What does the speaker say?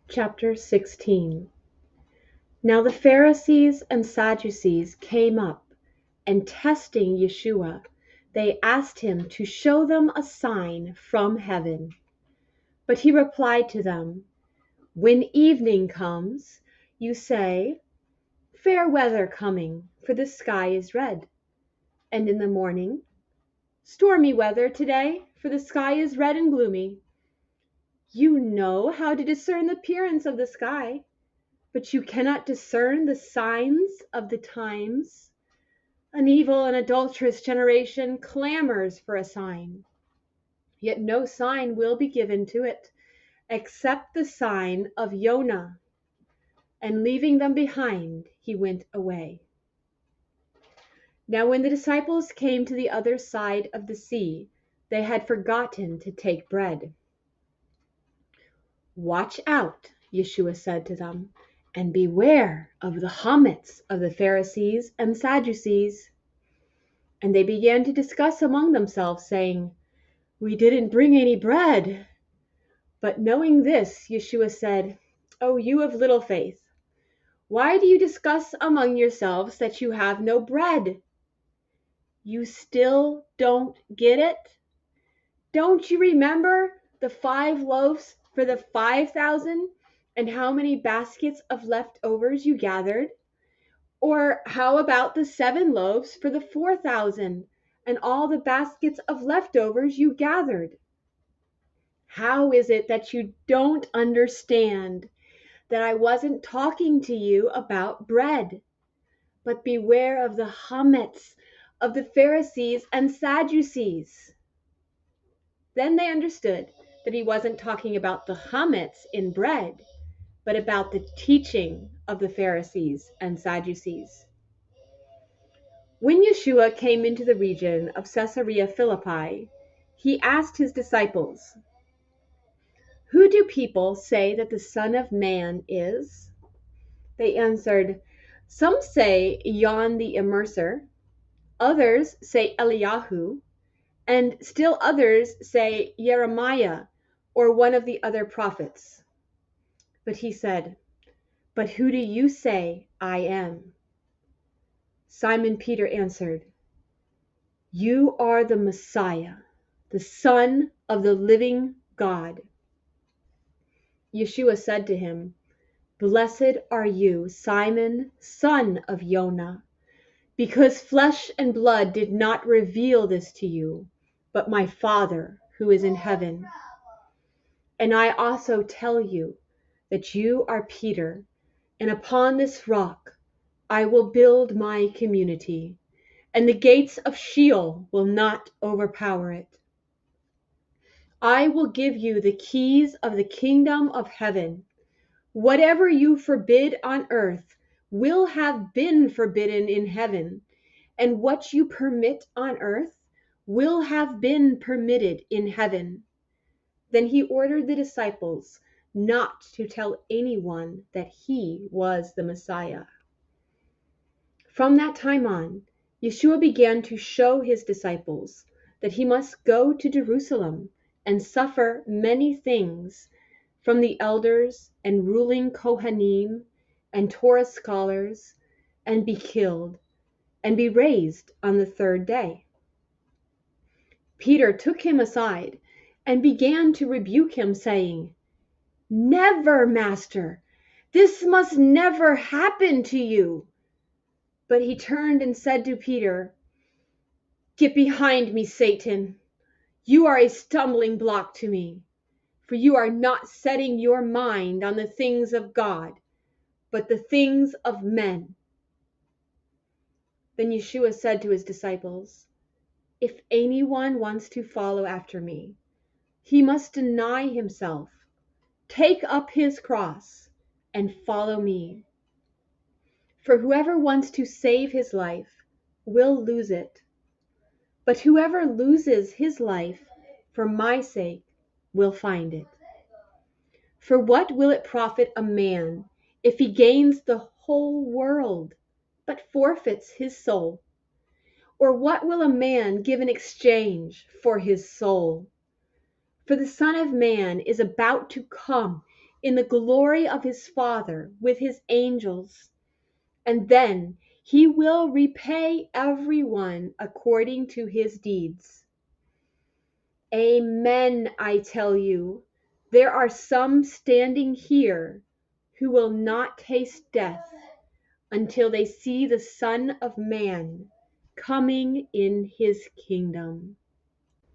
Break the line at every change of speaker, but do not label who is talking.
Chapter 16. Now the Pharisees and Sadducees came up, and testing Yeshua, they asked him to show them a sign from heaven. But he replied to them, "When evening comes, you say, 'Fair weather coming, for the sky is red.' And in the morning, 'Stormy weather today, for the sky is red and gloomy.' You know how to discern the appearance of the sky, but you cannot discern the signs of the times. An evil and adulterous generation clamors for a sign, yet no sign will be given to it, except the sign of Jonah." And leaving them behind, he went away. Now when the disciples came to the other side of the sea, they had forgotten to take bread. "Watch out," Yeshua said to them, "and beware of the chametz of the Pharisees and Sadducees." And they began to discuss among themselves, saying, "We didn't bring any bread." But knowing this, Yeshua said, "O you of little faith, why do you discuss among yourselves that you have no bread? You still don't get it? Don't you remember the 5 loaves for the 5,000 and how many baskets of leftovers you gathered? Or how about the 7 loaves for the 4,000 and all the baskets of leftovers you gathered? How is it that you don't understand that I wasn't talking to you about bread? But beware of the chametz of the Pharisees and Sadducees." Then they understood that he wasn't talking about the chametz in bread, but about the teaching of the Pharisees and Sadducees. When Yeshua came into the region of Caesarea Philippi, he asked his disciples, "Who do people say that the Son of Man is?" They answered, "Some say John the Immerser, others say Eliyahu, and still others say Jeremiah or one of the other prophets." But he said, "But who do you say I am?" Simon Peter answered, "You are the Messiah, the Son of the living God." Yeshua said to him, "Blessed are you, Simon, son of Jonah, because flesh and blood did not reveal this to you, but my Father who is in heaven. And I also tell you that you are Peter, and upon this rock I will build my community, and the gates of Sheol will not overpower it. I will give you the keys of the kingdom of heaven. Whatever you forbid on earth will have been forbidden in heaven, and what you permit on earth will have been permitted in heaven." Then he ordered the disciples not to tell anyone that he was the Messiah. From that time on, Yeshua began to show his disciples that he must go to Jerusalem and suffer many things from the elders and ruling Kohanim and Torah scholars, and be killed, and be raised on the third day. Peter took him aside and began to rebuke him, saying, "Never, Master! This must never happen to you." But he turned and said to Peter, "Get behind me, Satan! You are a stumbling block to me, for you are not setting your mind on the things of God, but the things of men." Then Yeshua said to his disciples, "If anyone wants to follow after me, he must deny himself, take up his cross, and follow me. For whoever wants to save his life will lose it, but whoever loses his life for my sake will find it. For what will it profit a man if he gains the whole world but forfeits his soul? Or what will a man give in exchange for his soul? For the Son of Man is about to come in the glory of his Father with his angels, and then he will repay everyone according to his deeds. Amen, I tell you, there are some standing here who will not taste death until they see the Son of Man coming in his kingdom.